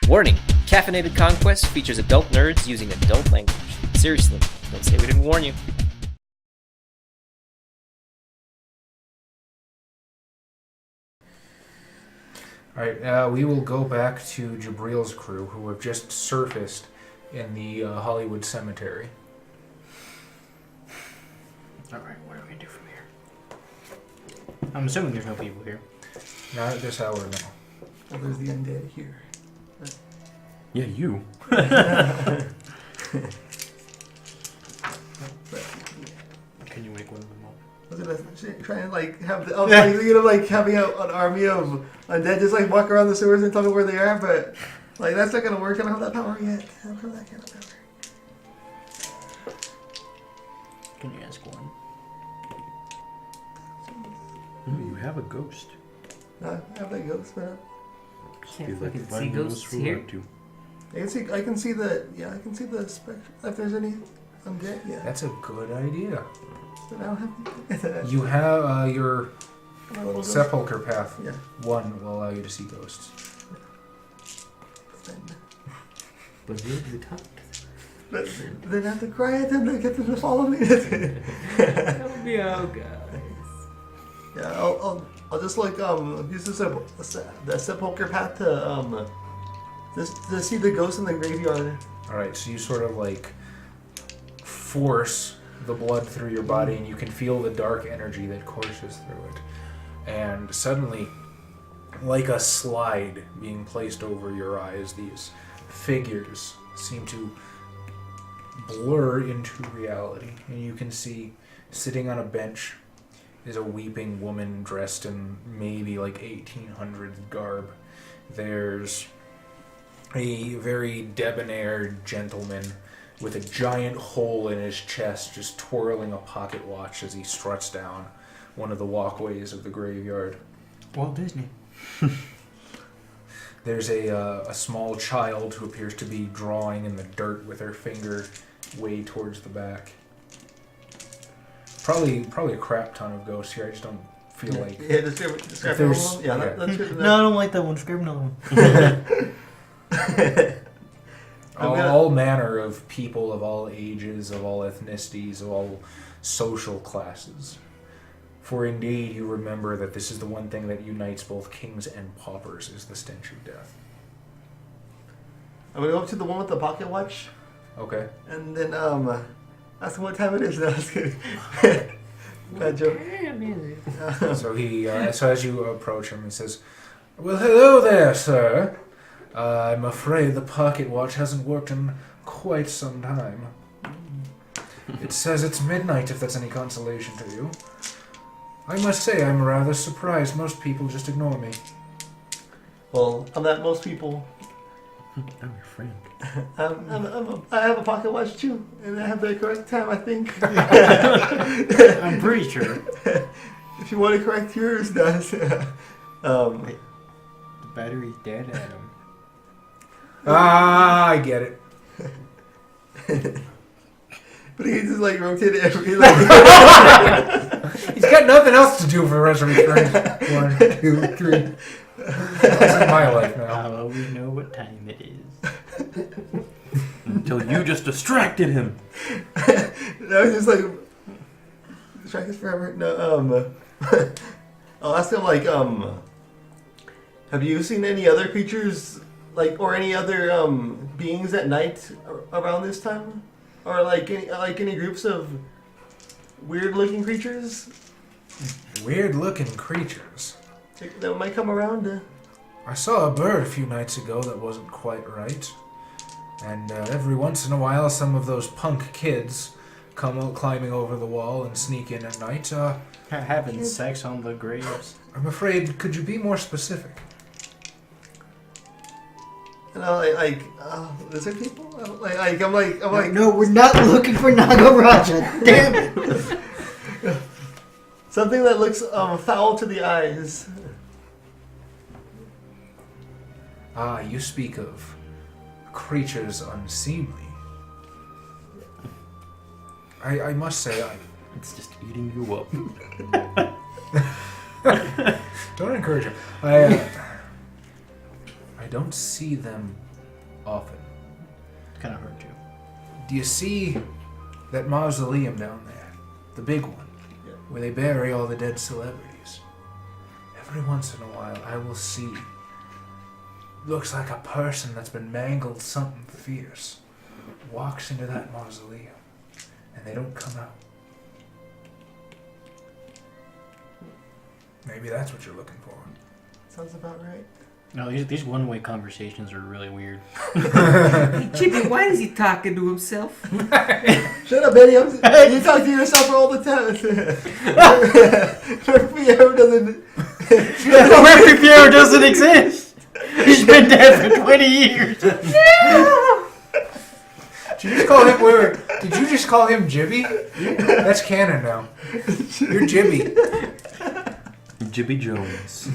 Warning, Caffeinated Conquest features adult nerds using adult language. Seriously, don't say we didn't warn you. Alright, we will go back to Jabril's crew, who have just surfaced in the Hollywood Cemetery. Alright, what are we going to do from here? I'm assuming there's no people here. Not at this hour, no. Oh, there's the undead here. Yeah, you. Can you make one of them up? I was gonna try and like have the, like, you know, like having an army of undead just like walk around the sewers and tell me where they are, but like that's not gonna work. I don't have that power yet. I don't have that kind of power. Can you ask one? You have a ghost. I have that ghost, but He's Can't fucking see finding ghosts those who here. want to. I can see the spectrum. If there's any undead, yeah. That's a good idea. But I don't have You have your my little ghost. Sepulchre Path. Yeah. 1 will allow you to see ghosts. But then you talk. But then I have to cry at them to get them to follow me. That would be oh guys. Yeah, I'll just like use the sepulchre path to to see the ghost in the graveyard. Alright, so you sort of like force the blood through your body and you can feel the dark energy that courses through it. And suddenly, like a slide being placed over your eyes, these figures seem to blur into reality. And you can see, sitting on a bench, is a weeping woman dressed in maybe like 1800s garb. There's a very debonair gentleman with a giant hole in his chest just twirling a pocket watch as he struts down one of the walkways of the graveyard. Walt Disney. There's a small child who appears to be drawing in the dirt with her finger way towards the back. Probably a crap ton of ghosts here. I just don't feel like... Yeah, describe there's- one. Yeah, yeah. that's good No, I don't like that one. Describe another one. all manner of people of all ages, of all ethnicities, of all social classes. For indeed, you remember that this is the one thing that unites both kings and paupers, is the stench of death. I'm gonna go up to the one with the pocket watch, Okay. and then ask him what time it is. No, I was kidding. Bad joke. So as you approach him, he says, "Well, hello there, sir. I'm afraid the pocket watch hasn't worked in quite some time. It says it's midnight, if that's any consolation to you. I must say I'm rather surprised. Most people just ignore me." Well, I'm not most people. I'm your friend. I have a pocket watch too, and I have the correct time, I think. I'm pretty sure. If you want to correct yours, does. The battery's dead, Adam. I get it. But he just like rotated every. He's got nothing else to do for the rest of his life. 1, 2, 3. That's in my life now. I'll always know what time it is. Until you just distracted him. I was just like, track is forever. No, I'll ask him like, have you seen any other creatures like, or any other beings at night around this time, or like any groups of weird-looking creatures Weird-looking creatures. that might come around? I saw a bird a few nights ago that wasn't quite right. And every once in a while, some of those punk kids come out climbing over the wall and sneak in at night. Having sex on the graves. I'm afraid, could you be more specific? And I'm like, lizard people? I'm like, No, we're not looking for Nagaraja. Damn it. something that looks foul to the eyes. Ah, you speak of creatures unseemly. I must say, It's just eating you up. don't encourage him. I don't see them often. Kind of hurt you. Do you see that mausoleum down there? The big one, Yeah. where they bury all the dead celebrities. Every once in a while, I will see. Looks like a person that's been mangled something fierce. Walks into that mausoleum, and they don't come out. Maybe that's what you're looking for. Sounds about right. No, these one-way conversations are really weird. Hey, Chippy, why is he talking to himself? Shut up, Eddie. You talk to yourself all the time. Pierre doesn't. Murphy Pierre doesn't exist! He's been dead for 20 years! Did you just call him? Wait. Did you just call him Jibby? That's canon now. You're Jibby. Jibby Jones.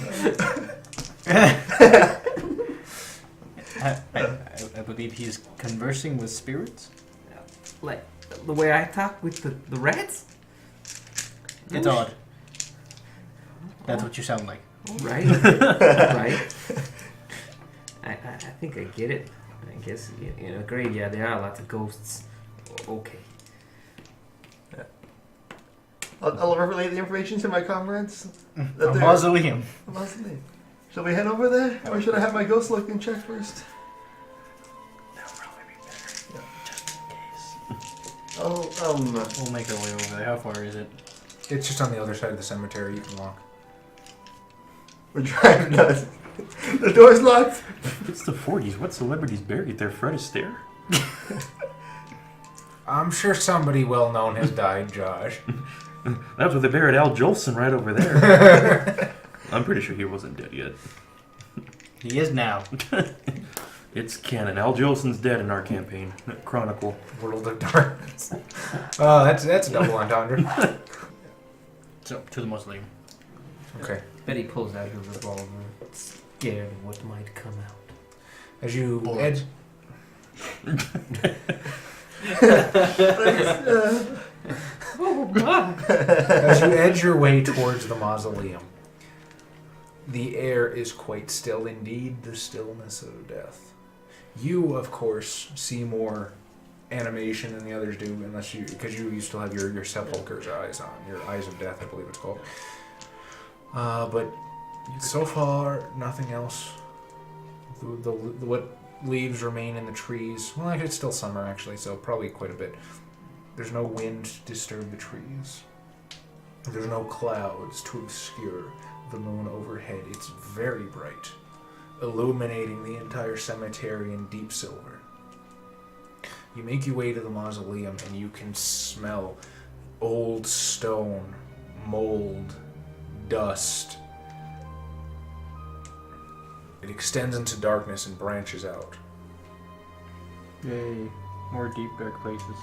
I believe he's conversing with spirits. Like the way I talk with the rats? It's odd. That's what you sound like. Right. Right. I think I get it. I guess, great, yeah, there are lots of ghosts. Okay. I'll relay the information to my comrades. A they're- mausoleum. A mausoleum. Shall we head over there? Or should I have my ghost look and check first? That would probably be better. Just in case. Oh, We'll make our way over there. How far is it? It's just on the other side of the cemetery. You can walk. we're driving nuts. The door's locked. It's the 40s. What celebrity's buried there? Fred Astaire? I'm sure somebody well known has died, Josh. That's what they buried Al Jolson right over there. I'm pretty sure he wasn't dead yet. He is now. It's canon. Al Jolson's dead in our campaign. Chronicle. World of Darkness. Oh, that's a double entendre. So, to the mausoleum. Okay. Betty pulls out her revolver, scared of what might come out. As you Bullets. Oh my! As you edge your way towards the mausoleum, the air is quite still indeed, the stillness of death. You, of course, see more animation than the others do, because you still have your sepulcher's eyes on, your eyes of death, I believe it's called. But so far, nothing else. What leaves remain in the trees. Well, actually, it's still summer, actually, so probably quite a bit. There's no wind to disturb the trees. There's no clouds to obscure the moon overhead. It's very bright, illuminating the entire cemetery in deep silver. You make your way to the mausoleum, and you can smell old stone, mold, dust. It extends into darkness and branches out. Yay. More deep, dark places.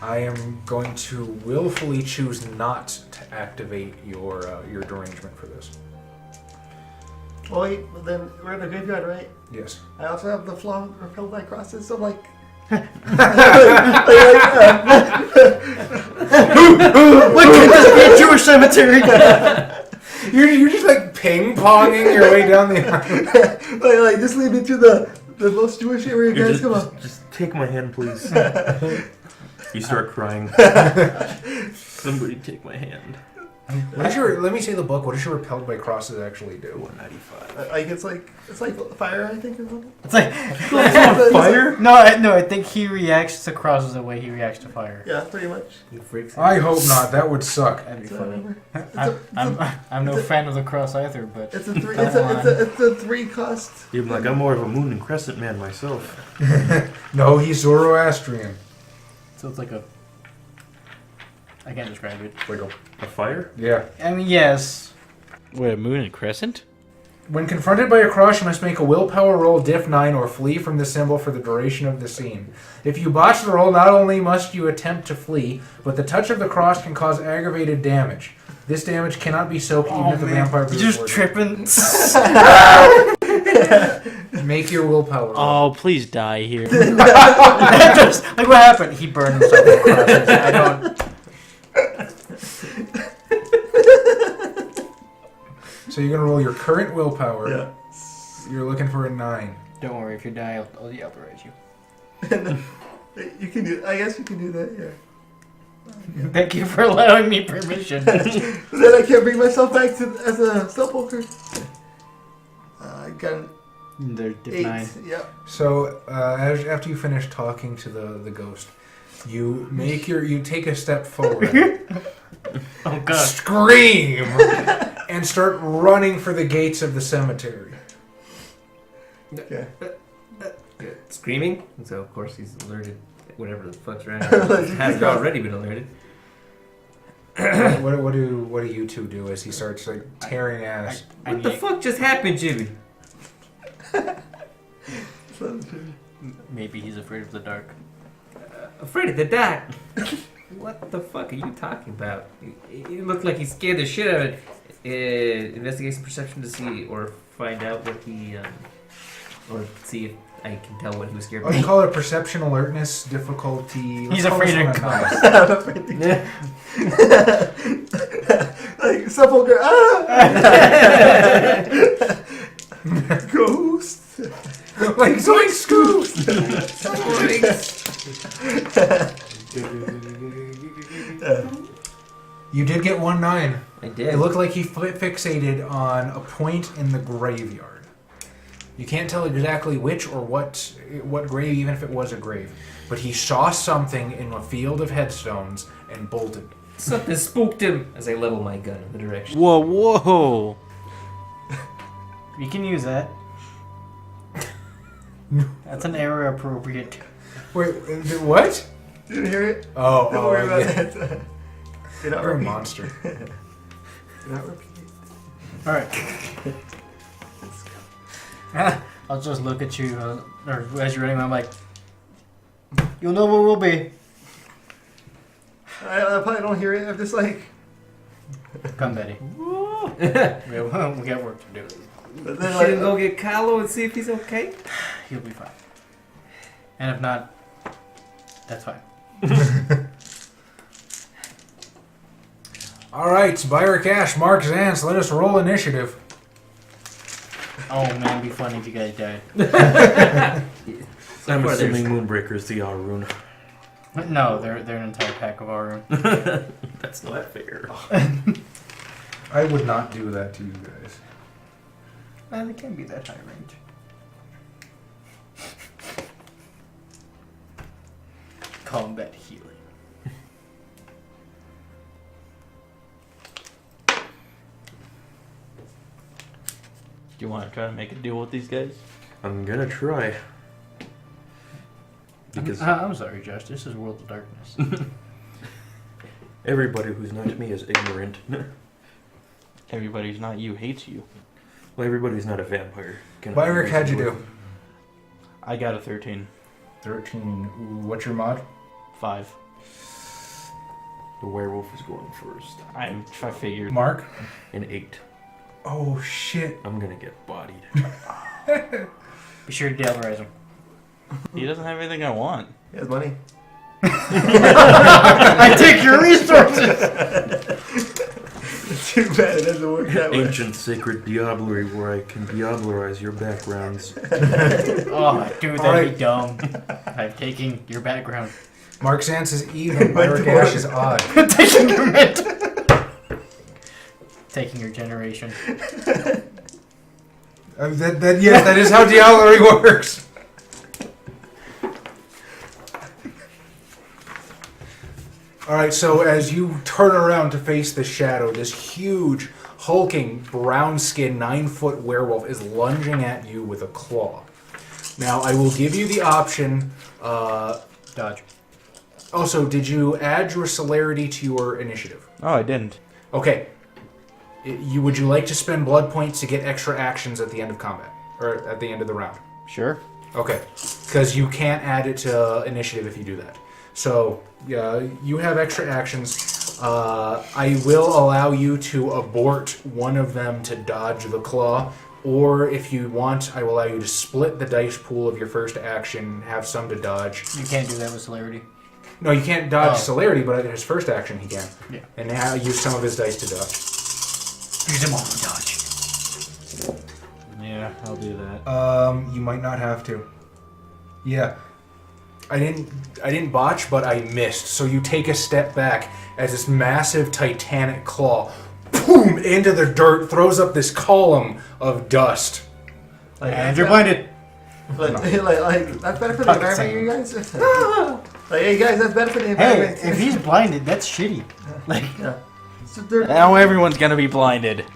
I am going to willfully choose not to activate your derangement for this. Oh wait, well then we're in the graveyard, right? Yes. I also have the flaw repelled by crosses, so like... Look at this Jewish cemetery! You're just like ping-ponging your way down the aisle. like just lead me to the most Jewish area, Here, guys. Come on. just take my hand, please. You start crying. Somebody take my hand. Let me say the book. What does your repelled by crosses actually do? 195. Like it's like fire, I think, or something. It's like... Fire? No, I think he reacts to crosses the way he reacts to fire. Yeah, pretty much. You freaks. I hope not. That would suck. That'd be So, funny. I'm no fan of the cross either, but... It's a three. Come It's a 3 cost. Even like I'm more of a moon and crescent man myself. No, he's Zoroastrian. So it's like a... I can't describe it. Like A fire? yeah. I mean, yes. Wait, a moon and crescent? When confronted by a cross, you must make a willpower roll diff 9 or flee from the symbol for the duration of the scene. If you botch the roll, not only must you attempt to flee, but the touch of the cross can cause aggravated damage. This damage cannot be soaked even if the vampire You're just tripping. Make your willpower roll. Oh, please die here. Just, like, what happened? He burned himself with crosses. I don't... So you're going to roll your current willpower. Yeah. You're looking for a 9. Don't worry, if you die, I'll authorize you. You can do. I guess you can do that. Yeah. Thank you for allowing me permission. But then I can't bring myself back to as a spellpoker. I got an There's 8. 9. Yeah. So after you finish talking to the ghost, you take a step forward, Oh god. scream, and start running for the gates of the cemetery. Okay. Screaming, and so of course he's alerted. Whatever the fuck's around here has already been alerted. What do you two do as he starts like tearing ass? What the fuck just happened, Jimmy? Maybe he's afraid of the dark. Afraid of the dark. What the fuck are you talking about? It looked like he scared the shit out of it. Investigation perception to see or find out what he, or see if I can tell what he was scared Oh, you of. call it perception alertness difficulty. He's let's call afraid this of one a nine. Like sepulcher. Ah! Ghost. Like zoink scoop. You did get 1 9. I did. It looked like he fixated on a point in the graveyard. You can't tell exactly which or what grave, even if it was a grave. But he saw something in a field of headstones and bolted. Something spooked him as I level my gun in the direction. Whoa, whoa! You can use that. That's an error appropriate. Wait, what? Didn't hear it? Oh, Don't worry about yeah. that. Do not You're a repeat. monster. Do not repeat. Alright. I'll just look at you, or as you're running, I'm like, you'll know where we'll be. I probably don't hear it. I'm just like. Come, Betty. we got work to do. But then, Should we like, go get Carlo and see if he's okay? He'll be fine. And if not, that's fine. All right, Byrk Ash, Mark Zance, let us roll initiative. Oh man, it'd be funny if you guys died. I'm assuming Moonbreaker's the rune. No, they're an entire pack of our own. That's not fair. I would not do that to you guys. Man, it can't be that high range. Combat healing. Do you want to try to make a deal with these guys? I'm gonna try. Because I'm sorry, Josh. This is World of Darkness. everybody who's not me is ignorant. Everybody who's not you hates you. Well, everybody's not a vampire. Byrk, how'd you do? I got a 13. 13. Ooh, what's your mod? 5. The werewolf is going first. I figured. Mark? An 8. Oh, shit. I'm gonna get bodied. Be sure to devilize him. He doesn't have anything I want. he has money. I take your resources! Too bad it doesn't work that way. Ancient sacred diablerie where I can diablerize your backgrounds. Oh, dude, that'd Alright. be dumb. I'm taking your background. Mark Zance is even. Byrk Ash is odd. Taking your mint. Taking your generation. Yes, that is how diablerie works. Alright, so as you turn around to face the shadow, this huge, hulking, brown-skinned, 9-foot werewolf is lunging at you with a claw. Now, I will give you the option. Dodge. Also, did you add your celerity to your initiative? Oh, I didn't. Okay. Would you like to spend blood points to get extra actions at the end of combat? Or at the end of the round? Sure. Okay. Because you can't add it to initiative if you do that. So, you have extra actions. I will allow you to abort one of them to dodge the claw. Or if you want, I will allow you to split the dice pool of your first action, have some to dodge. You can't do that with celerity. No, you can't dodge Oh. celerity, but his first action he can. Yeah. And now use some of his dice to dodge. Use them all to dodge. Yeah, I'll do that. You might not have to. Yeah. I didn't botch, but I missed. So you take a step back as this massive titanic claw, boom, into the dirt, throws up this column of dust. And you're blinded. Like, that's better for the environment, you guys? Like, hey guys, that's better for the Hey, environment. if he's blinded, that's shitty. Like, Yeah. So they're- Now everyone's gonna be blinded.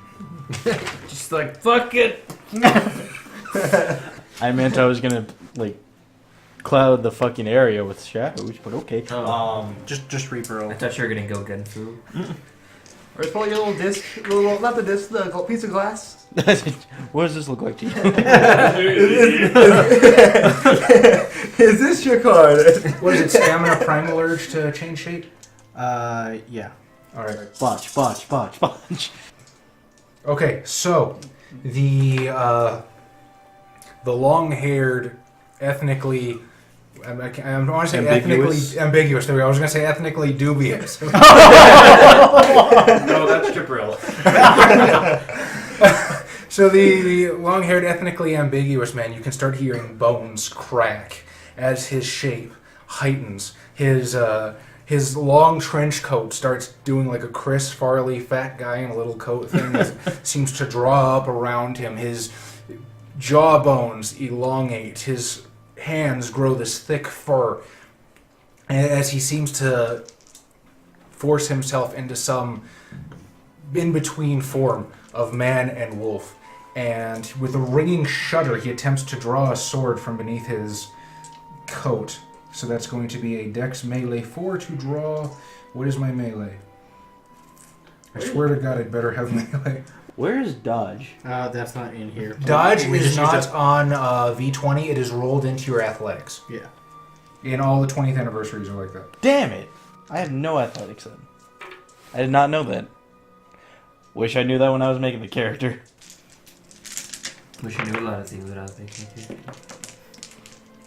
Just like, fuck it. I meant I was gonna like cloud the fucking area with shadows, but okay. just Reaper. I thought you were gonna go gun fu. Or it's probably a little disc, not the disc, the piece of glass. What does this look like to you? Is this your card? What is it, stamina primal urge to change shape? Yeah. Alright. Botch. Okay, so the long-haired, ethnically, I want to say Ambiguous? ethnically ambiguous. There we go. I was going to say ethnically dubious. No, that's Jabril. So the long-haired, ethnically ambiguous man, you can start hearing bones crack as his shape heightens. His long trench coat starts doing like a Chris Farley fat guy in a little coat thing that seems to draw up around him. His jawbones elongate. His hands grow this thick fur as he seems to force himself into some in-between form of man and wolf. And with a ringing shudder, he attempts to draw a sword from beneath his coat. So that's going to be a Dex melee 4 to draw. What is my melee? I swear to God, I'd better have melee. Where is dodge? That's not in here. Dodge We is just not used on V20. It is rolled into your athletics. Yeah. And all the 20th anniversaries are like that. Damn it! I have no athletics then. I did not know that. Wish I knew that when I was making the character. Wish I knew a lot of things that I was thinking too.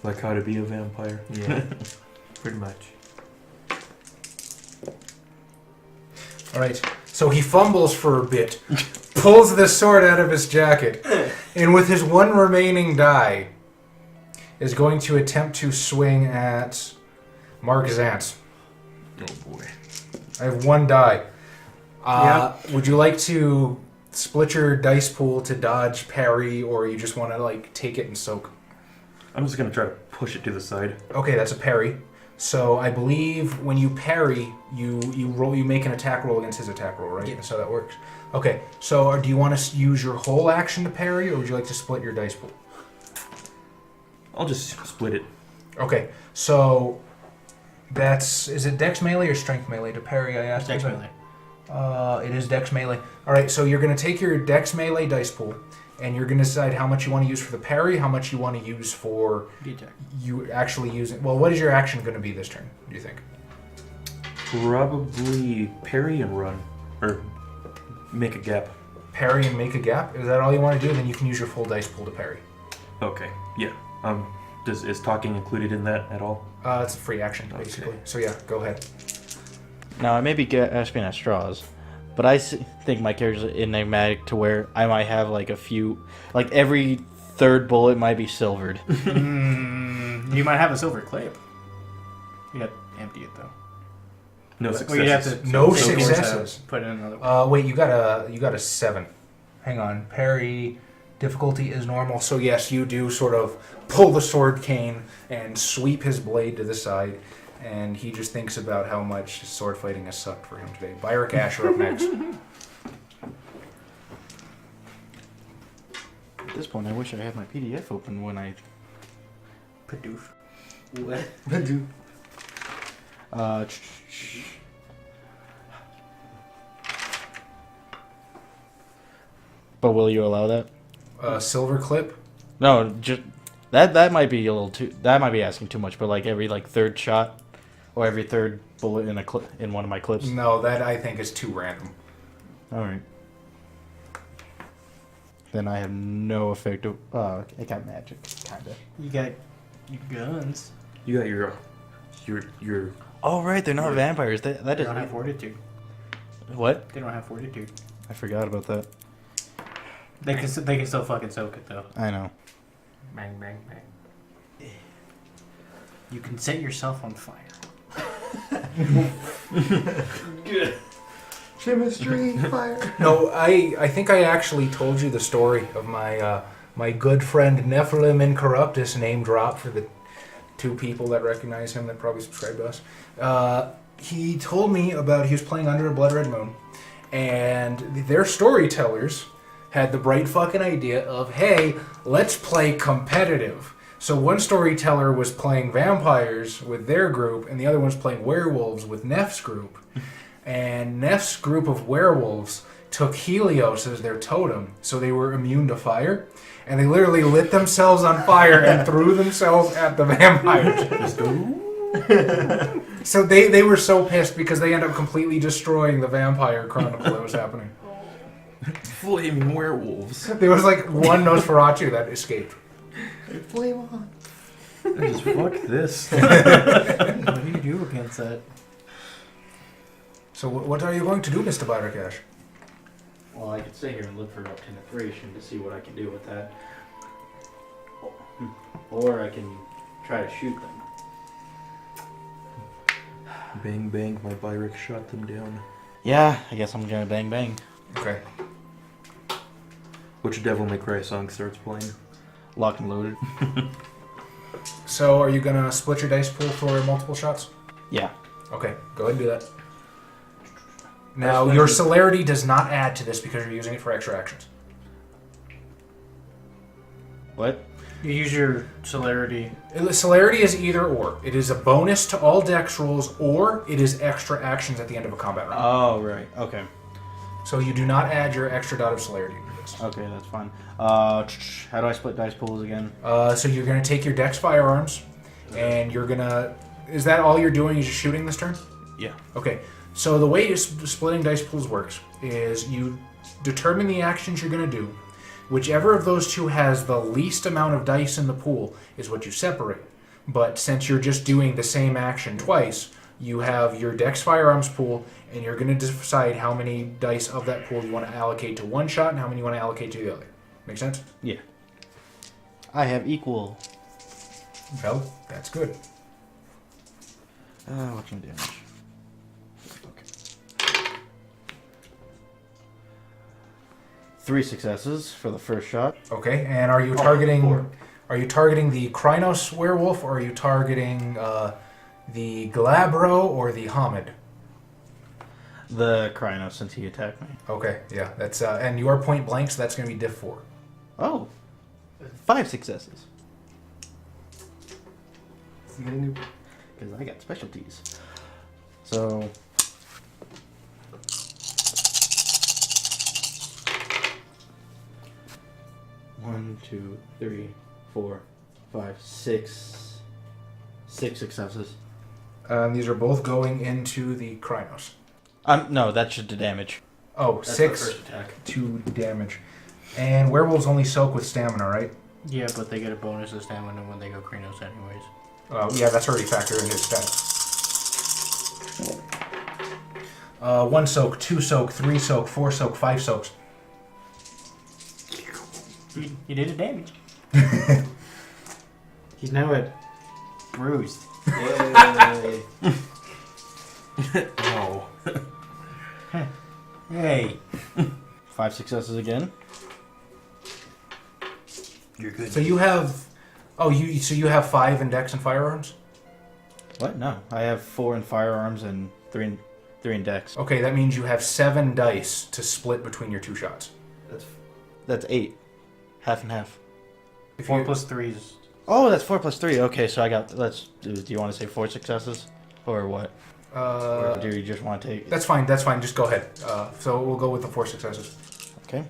Like how to be a vampire. Yeah, pretty much. Alright, so he fumbles for a bit, pulls the sword out of his jacket, and with his one remaining die, is going to attempt to swing at Mark Zantz. Oh boy. I have one die. Would you like to split your dice pool to dodge, parry, or you just want to like take it and soak? I'm just gonna try to push it to the side. Okay, that's a parry. So I believe when you parry, you make an attack roll against his attack roll, right? Yeah. That's how that works. Okay, so do you want to use your whole action to parry, or would you like to split your dice pool? I'll just split it. Okay, so is it Dex melee or Strength melee to parry? I asked. Dex Is that- melee. It is Dex melee. All right, so you're going to take your Dex melee dice pool, and you're going to decide how much you want to use for the parry, how much you want to use for you actually using. Well, what is your action going to be this turn? Do you think? Probably parry and run. Or make a gap. Parry and make a gap. Is that all you want to do? Then you can use your full dice pool to parry. Okay, yeah. Is talking included in that at all? It's a free action basically. Okay. So yeah, go ahead. Now I may be grasping at straws, but I think my character's enigmatic to where I might have like a few, like every third bullet might be silvered. You might have a silver clip. You got to empty it though. No Well, successes. you'd have to No so force successes. Put in another one. Wait, you got a 7. Hang on. Parry difficulty is normal. So yes, you do sort of pull the sword cane and sweep his blade to the side, and he just thinks about how much sword fighting has sucked for him today. Byrk Asher up next. At this point, I wish I had my PDF open when I. Pidoof. But will you allow that? Silver clip. No, just that might be a little too. That might be asking too much. But like every third shot, or every third bullet in in one of my clips. No, that I think is too random. All right. Then I have no effect. I got magic, kinda. You got your guns. You got your Oh right, they're not vampires. That They doesn't. don't have fortitude. What? They don't have fortitude. I forgot about that. They can still fucking soak it though. I know. Bang, bang, bang. You can set yourself on fire. Chemistry, fire. No, I think I actually told you the story of my my good friend Nephilim Incorruptus, name drop for the 2 people that recognize him that probably subscribe to us. He told me about he was playing Under a Blood Red Moon, and their storytellers had the bright fucking idea of, hey, let's play competitive. So one storyteller was playing vampires with their group, and the other one's playing werewolves with Neff's group. And Neff's group of werewolves took Helios as their totem, so they were immune to fire. And they literally lit themselves on fire and threw themselves at the vampires. So they were so pissed because they ended up completely destroying the vampire chronicle that was happening. Flaming werewolves. There was like one Nosferatu that escaped. Flame on. Just fuck this. What do you do against that? So what are you going to do, Mr. Byrk? Well, I could sit here and look for obtenebration to see what I can do with that. Or I can try to shoot them. Bang bang, my Byrk shot them down. Yeah, I guess I'm gonna bang bang. Okay. Which Devil May Cry song starts playing? Locked and loaded. So are you going to split your dice pool for multiple shots? Yeah. Okay, go ahead and do that. Now, your celerity does not add to this because you're using it for extra actions. What? You use your celerity. Celerity is either or. It is a bonus to all dex rolls, or it is extra actions at the end of a combat round. Oh, right. Okay. So you do not add your extra dot of celerity to this. Okay, that's fine. How do I split dice pools again? So you're going to take your dex firearms, and you're going to... Is that all you're doing? Is just shooting this turn? Yeah. Okay. So the way splitting dice pools works is you determine the actions you're going to do. Whichever of those two has the least amount of dice in the pool is what you separate. But since you're just doing the same action twice, you have your dex firearms pool, and you're going to decide how many dice of that pool you want to allocate to one shot and how many you want to allocate to the other. Make sense? Yeah. I have equal. Well, that's good. What's my damage? Okay. 3 successes for the first shot. Okay, and are you targeting? Are you targeting the Krynos werewolf, or are you targeting the Glabro or the Hamid? The Krynos, since he attacked me. Okay, yeah, that's and you are point blank, so that's going to be diff 4. Oh. 5 successes. Because I got specialties. So... One, two, three, 4, 5, 6. 6 successes. These are both going into the Krynos. No, that's just the damage. Oh, That's 6 the first attack. to damage. And werewolves only soak with stamina, right? Yeah, but they get a bonus of stamina when they go Krynos anyways. Yeah, that's already factored into his stats. 1 soak, 2 soak, 3 soak, 4 soak, 5 soaks. You did a damage. He's now at bruised. Yay. Oh. Hey. 5 successes again. You're good. So you have... Oh, you have 5 in dex and firearms? What? No. I have 4 in firearms and 3 in dex. Okay, that means you have 7 dice to split between your 2 shots. That's 8. Half and half. 4 plus 3 is... Oh, that's 4 plus 3. Okay, so I got... Do you want to say 4 successes? Or what? Or do you just want to take... That's fine, just go ahead. So we'll go with the 4 successes. Okay.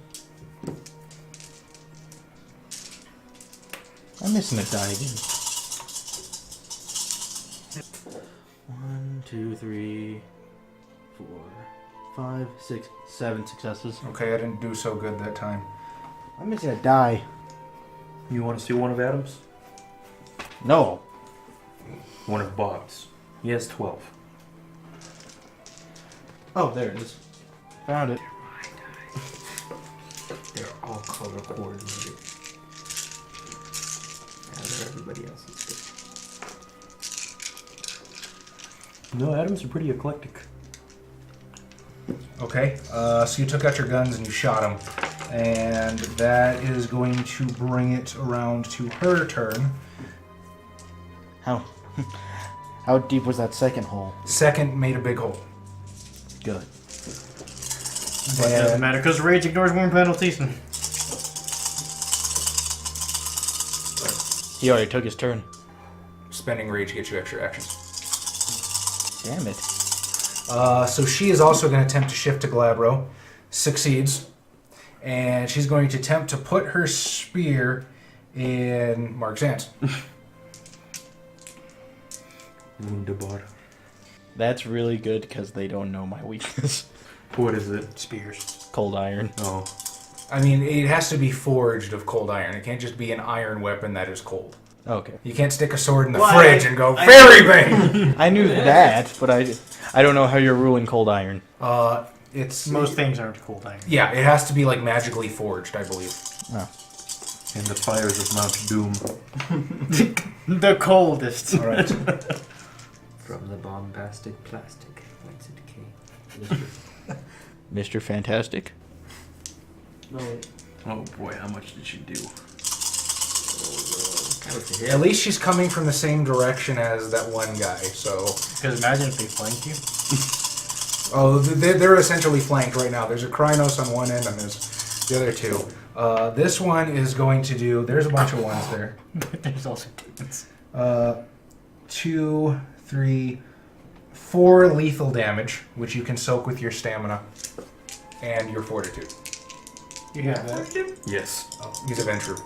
I'm missing a die again. 1, 2, 3, 4, 5, 6, 7 successes. Okay, I didn't do so good that time. I'm missing a die. You want to see one of Adam's? No. One of Bob's. He has 12. Oh, there it is. Found it. There all color coordinated. As are everybody else's. No, Adams are pretty eclectic. Okay, so you took out your guns and you shot him. And that is going to bring it around to her turn. How deep was that second hole? Second made a big hole. Good. But it doesn't matter because rage ignores warm penalties. He already took his turn. Spending rage gets you extra actions. Damn it. So she is also going to attempt to shift to Glabro. Succeeds. And she's going to attempt to put her spear in Mark's hands. Wunderbar. That's really good because they don't know my weakness. What is it? Spears. Cold iron. Oh. I mean, it has to be forged of cold iron. It can't just be an iron weapon that is cold. Okay. You can't stick a sword in the Why? fridge and go, fairy bang! I knew that, but I don't know how you're ruling cold iron. It's... Most things aren't cold iron. Yeah, it has to be, like, magically forged, I believe. Oh. In the fires of Mount Doom. The coldest. All right. From the bombastic plastic. Whence it came. Mr. Fantastic. Oh boy, how much did she do? At least she's coming from the same direction as that one guy, so... Because imagine if they flanked you. Oh, they're essentially flanked right now. There's a Krynos on one end and there's the other two. This one is going to do... There's a bunch of ones there. There's also demons. 2, 3, 4 lethal damage, which you can soak with your stamina and your fortitude. You have that. Yes. Use Adventure.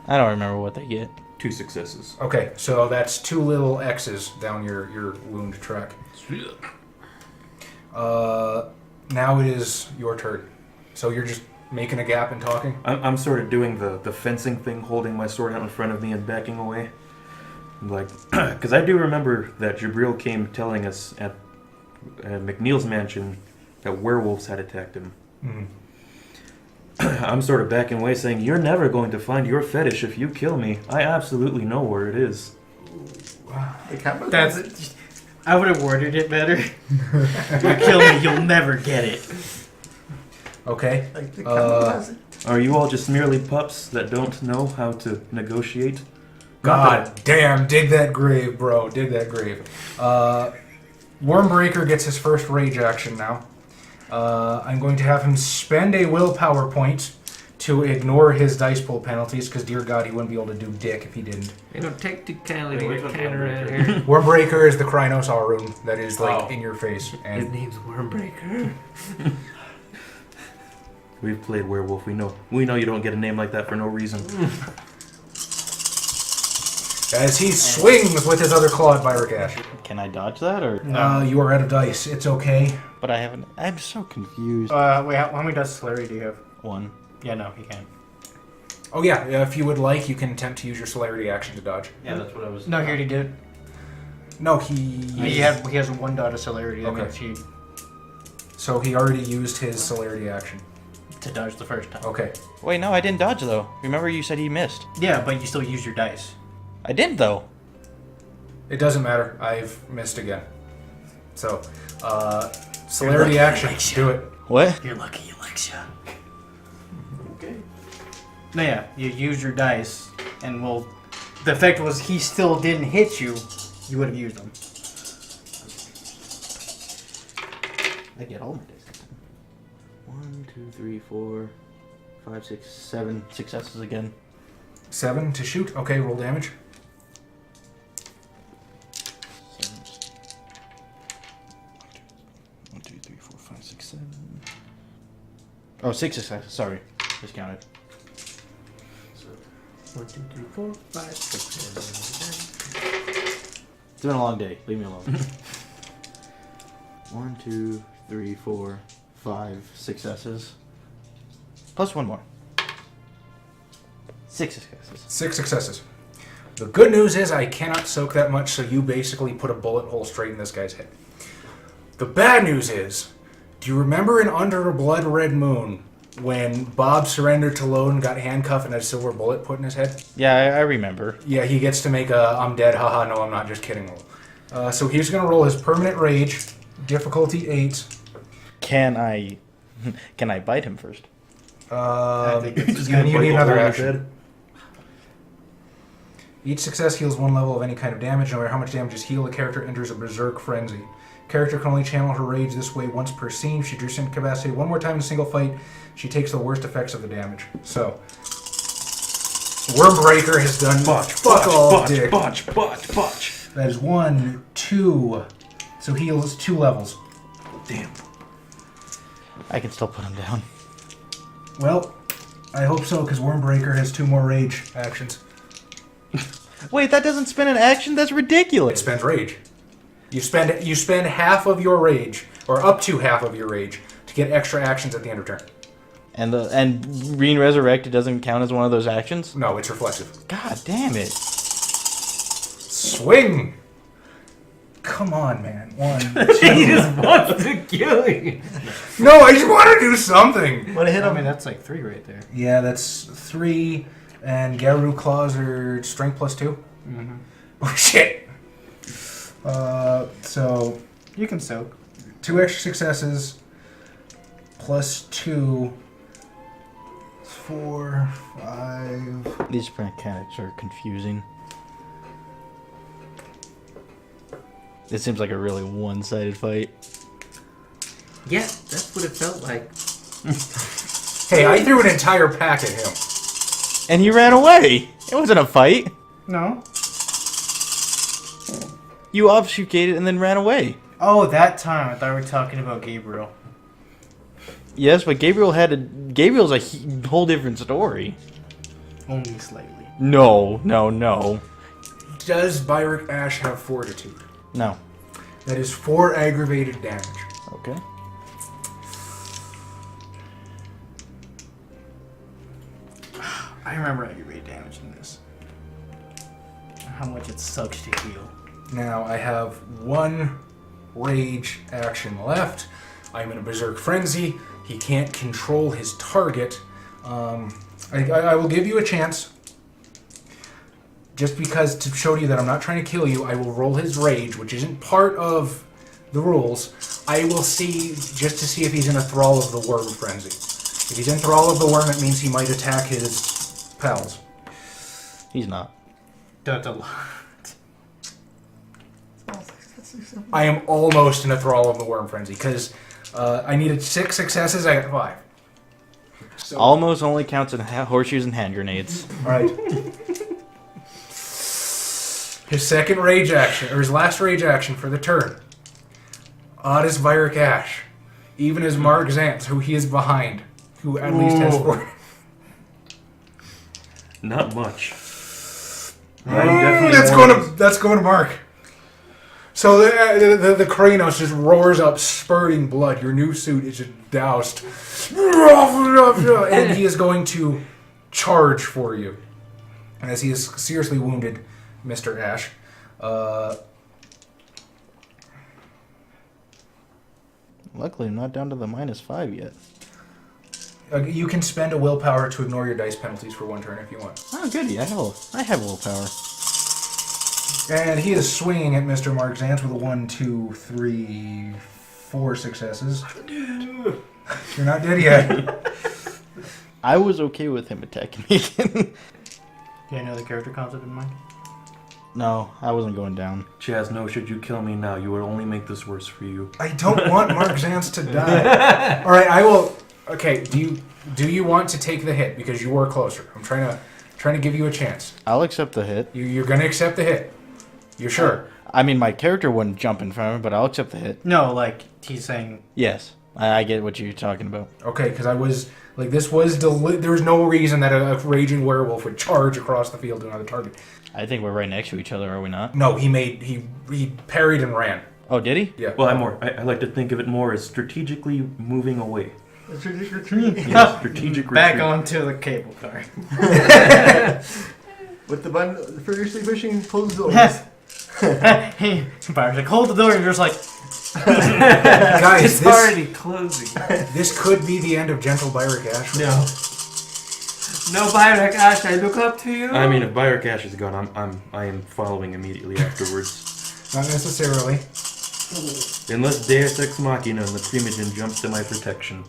I don't remember what they get. 2 successes. Okay, so that's 2 little X's down your wound track. Now it is your turn. So you're just making a gap and talking? I'm sort of doing the fencing thing, holding my sword out in front of me and backing away. Like, because I do remember that Jabril came telling us at McNeil's mansion that werewolves had attacked him. Mm. I'm sort of backing away saying, you're never going to find your fetish if you kill me. I absolutely know where it is. That's. I would have worded it better. If you kill me, you'll never get it. Okay. Like the kamikaze. Are you all just merely pups that don't know how to negotiate? God damn, dig that grave, bro. Dig that grave. Wormbreaker gets his first rage action now. I'm going to have him spend a willpower point to ignore his dice pool penalties, because dear God, he wouldn't be able to do dick if he didn't. You know, technicality, Wait, we're wait, kind of wait, around wait. here. Wormbreaker is the Krynos Aurum that is like Oh. in your face. His And name's Wormbreaker. We've played werewolf. We know you don't get a name like that for no reason. as he swings with his other claw at Byrk Ash. Can I dodge that or? No. You are out of dice. It's okay. But I haven't. I'm so confused. Wait, how many dice celerity do you have? 1. Yeah, no, you can't. Oh yeah, if you would like, you can attempt to use your celerity action to dodge. Yeah, that's what I was. No, he already did. No, He has 1 dot of celerity. That Okay. means he So he already used his celerity action. to dodge the first time. Okay. Wait, no, I didn't dodge though. Remember you said he missed. Yeah, but you still use your dice. I didn't though. It doesn't matter. I've missed again. So, celerity action. Do it. What? You're lucky he likes you. Okay. No, yeah, you use your dice, and the effect was he still didn't hit you. You would have used them. I get all my dice. 1, 2, 3, 4, 5, 6, 7 successes again. 7 to shoot. Okay, roll damage. 1, 2, 3, 4, 5, 6, 7. Oh, 6 successes. Sorry, discounted. 1, 2, 3, 4, 5, 6, 7, 8, It's been a long day. Leave me alone. 1, 2, 3, 4, 5 successes. Plus 1 more. 6 successes. 6 successes. The good news is I cannot soak that much, so you basically put a bullet hole straight in this guy's head. The bad news is, do you remember in Under a Blood Red Moon when Bob surrendered to Load and got handcuffed and had a silver bullet put in his head. Yeah, I remember. Yeah, he gets to make a I'm dead, haha, no, I'm not, just kidding roll. So he's going to roll his permanent rage, difficulty 8. Can I bite him first? I think it's You need another Bite the hole in his action. head. Each success heals 1 level of any kind of damage. No matter how much damage is healed, the character enters a berserk frenzy. Character can only channel her rage this way once per scene. If she drew incapacity one more time in a single fight, she takes the worst effects of the damage. So, Wormbreaker has done fuck all, dick. Botch. That is 1, 2. So heals 2 levels. Damn. I can still put him down. Well, I hope so, because Wormbreaker has 2 more rage actions. Wait, that doesn't spend an action? That's It ridiculous. spends rage. You spend half of your rage, or up to half of your rage, to get extra actions at the end of turn. And being resurrected doesn't count as one of those actions? No, it's reflexive. God damn it. Swing! Come on, man. 1, 2. He just wants to kill you. No, I just want to do something! Want to hit I him? mean, that's like 3 right there. Yeah, that's 3, and Garu Claws are strength plus 2. Mm-hmm. Oh, shit! So, You can soak. 2 extra successes, plus 2, 4, 5... These mechanics are confusing. It seems like a really one-sided fight. Yeah, that's what it felt like. Hey, I threw an entire pack at him. And he ran away! It wasn't a fight! No. You obfuscated and then ran away. Oh, that time. I thought we were talking about Gabriel. Yes, but Gabriel's a whole different story. Only slightly. No. Does Byrk Ash have fortitude? No. That is 4 aggravated damage. Okay. I remember aggravated damage in this. How much it sucks to heal. Now, I have 1 rage action left. I'm in a berserk frenzy. He can't control his target. I will give you a chance. Just because to show you that I'm not trying to kill you, I will roll his rage, which isn't part of the rules. I will see, just to see if he's in a thrall of the worm frenzy. If he's in thrall of the worm, it means he might attack his pals. He's not. That's a lot. I am almost in a thrall of the worm frenzy, because I needed 6 successes, I got 5. So, Almost only counts in horseshoes and hand grenades. Alright. His second rage action, or his last rage action for the turn. Odd as Byrk Ash. Even as Mark Zantz, who he is behind. Who at least has 4. Not much. That's going to Mark. So the Kranos just roars up, spurting blood. Your new suit is just doused. And he is going to charge for you. As he is seriously wounded, Mr. Ash. Luckily, I'm not down to the -5 yet. You can spend a willpower to ignore your dice penalties for 1 turn if you want. Oh, goody. I have willpower. And he is swinging at Mr. Mark Zantz with a 1, 2, 3, 4 successes. You're not dead yet. I was okay with him attacking me again. You have another character concept in mind? No, I wasn't going down. Chaz, no, should you kill me now, you would only make this worse for you. I don't want Mark Zantz to die. All right, I will. Okay, do you want to take the hit because you were closer? I'm trying to give you a chance. I'll accept the hit. You're gonna accept the hit. You're sure? I mean, my character wouldn't jump in front of him, but I'll accept the hit. No, like, he's saying... Yes, I get what you're talking about. Okay, because I was like, there was no reason that a raging werewolf would charge across the field to another target. I think we're right next to each other, are we not? No, he parried and ran. Oh, did he? Yeah. Well, I like to think of it more as strategically moving away. Retreat. Yes, strategic Back retreat. onto the cable car. With the button furiously pushing, close the door. He Byron's like, hold the door, and you're just like... Guys, It's already closing. this could be the end of Gentle Byrk Ash. No. No, Byrk Ash, I look up to you. I mean, if Byrk Ash is gone, I am following immediately afterwards. Not necessarily. Unless Deus Ex Machina and the Primogen jumps to my protection.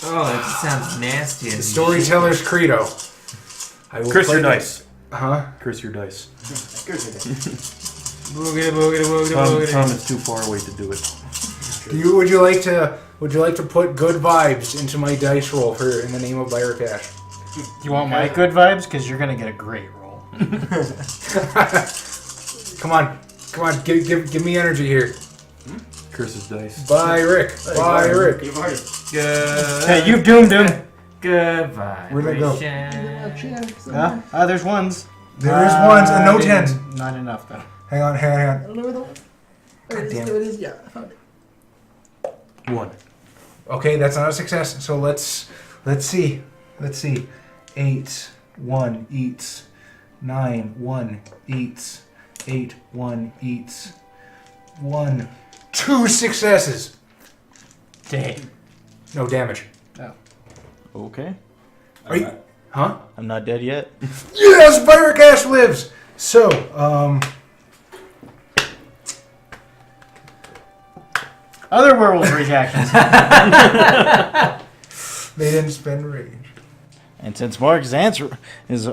Oh, that sounds nasty. The storyteller's credo. I will Curse play your the- dice. Huh? Curse your dice. Boogity, boogity, boogity, Tom boogity. is too far away to do it. Would you like to put good vibes into my dice roll for in the name of Byrk Ash? You want my good vibes? Because you're going to get a great roll. Come on, give me energy here. Curse his dice. Byrk. You've already. Good. Hey, you've doomed him. Good Where'd they go? vibration. Huh? There's ones. There is ones and no tens. Not enough, though. Hang on. I don't know where the one. God damn There it is. Yeah, I found it. 1. Okay, that's not a success. So let's see. 8, 1 eats. 9, 1 eats. 8, 1 eats. 1. 2 successes. Dang. No damage. Okay. Are you? Huh? I'm not dead yet. Yes, Byrk Ash lives. So, Other werewolf reactions. they didn't spend rage. And since Mark's answer is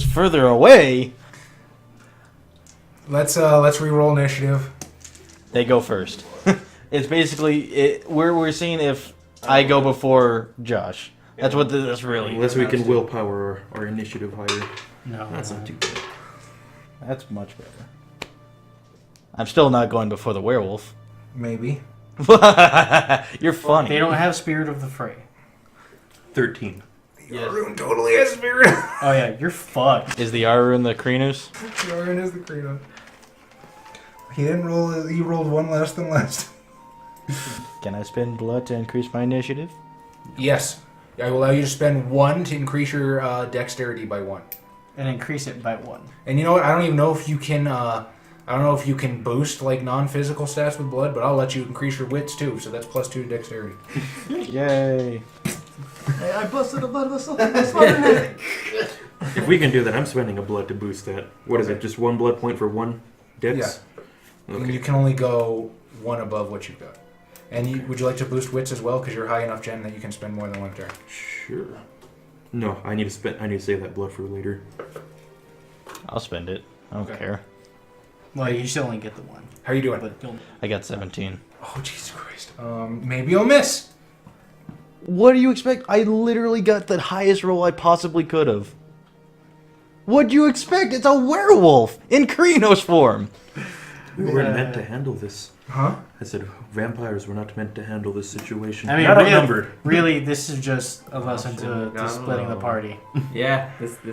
further away, Let's re-roll initiative. they go first. It's basically we're seeing if I go before Josh. That's what this really. Unless we can willpower our initiative higher. No. That's not too bad. That's much better. I'm still not going before the werewolf. Maybe. You're funny. They don't have Spirit of the Fray. 13. Yarun totally has spirit. Oh, yeah, you're fucked. Is the Aru and the Krenus? Yarun is the credo. He didn't roll. He rolled one less than last. Can I spend blood to increase my initiative? Yes. I will allow you to spend 1 to increase your dexterity by 1. And increase it by 1. And you know what? I don't even know if you can. I don't know if you can boost like non-physical stats with blood, but I'll let you increase your wits too. So that's +2 to dexterity. Yay! Hey, I busted a blood vessel. That's fine. If we can do that, I'm spending a blood to boost that. What is it? Just 1 blood point for 1 dex? And Okay. you can only go 1 above what you've got. And would you like to boost wits as well? Because you're high enough, Jen, that you can spend more than 1 turn. Sure. No, I need to save that blood for later. I'll spend it. I don't Okay. care. Well, you still only get the 1. How are you doing? But you'll... I got 17. Oh, Jesus Christ. Maybe you'll miss. What do you expect? I literally got the highest roll I possibly could have. What'd you expect? It's a werewolf in Krenos form. We weren't meant to handle this. Huh? I said vampires were not meant to handle this situation. I mean, not really, outnumbered. really, this is just a lesson to Gone splitting the alone. party. Yeah, this is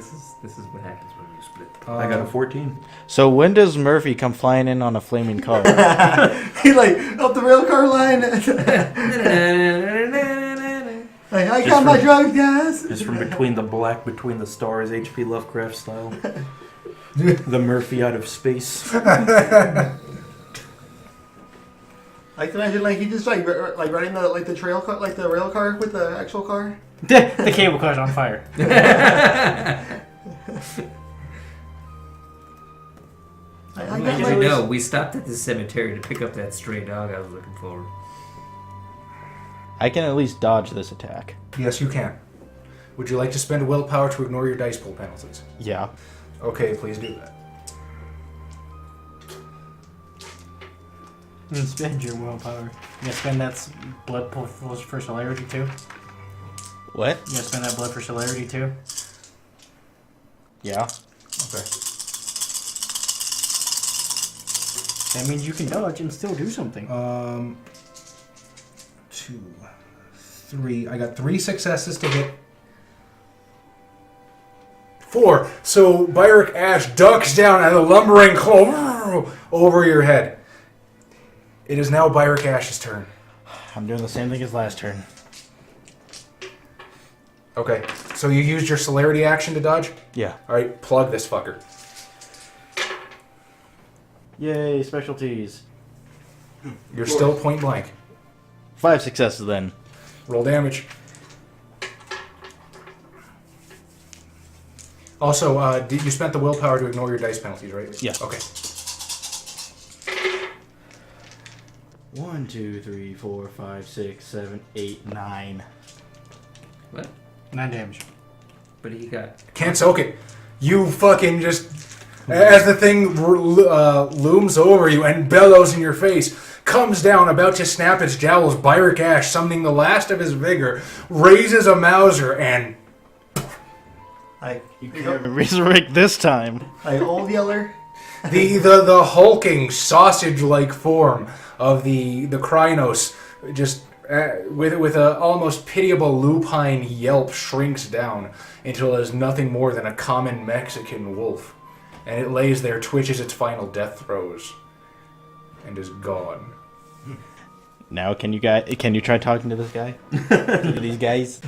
what happens when you split. I got a 14. So when does Murphy come flying in on a flaming car? He like up the rail car line. Like, I got my drugs, guys. Just from between the black, between the stars, H.P. Lovecraft style. The Murphy out of space. I can imagine like he just like running the trail car, like the rail car with the actual car. The cable car's on fire. I Little got did my you know, we stopped at the cemetery to pick up that stray dog I was looking for. I can at least dodge this attack. Yes, you can. Would you like to spend willpower to ignore your dice pool penalties? Yeah. Okay, please do that. And spend your willpower. You gonna spend that blood for celerity too? What? You gonna spend that blood for celerity too? Yeah. Okay. That means you can dodge and still do something. 2, 3. I got 3 successes to hit. 4. So Byrk Ash ducks down and a lumbering claw over your head. It is now Byrk Ash's turn. I'm doing the same thing as last turn. Okay. So you used your celerity action to dodge? Yeah. Alright, plug this fucker. Yay, specialties. You're still point blank. 5 successes then. Roll damage. Also, you spent the willpower to ignore your dice penalties, right? Yeah. Okay. 1, 2, 3, 4, 5, 6, 7, 8, 9. What? 9 damage. But he got. Can't soak it. You fucking just... As the thing looms over you and bellows in your face, comes down, about to snap its jowls, Byrk Ash, summoning the last of his vigor, raises a Mauser and... You can't resurrect this time. Old Yeller. The hulking sausage-like form of the Krynos just with a almost pitiable lupine yelp shrinks down until it is nothing more than a common Mexican wolf, and it lays there, twitches its final death throes, and is gone. Now, can you try talking to this guy? To these guys?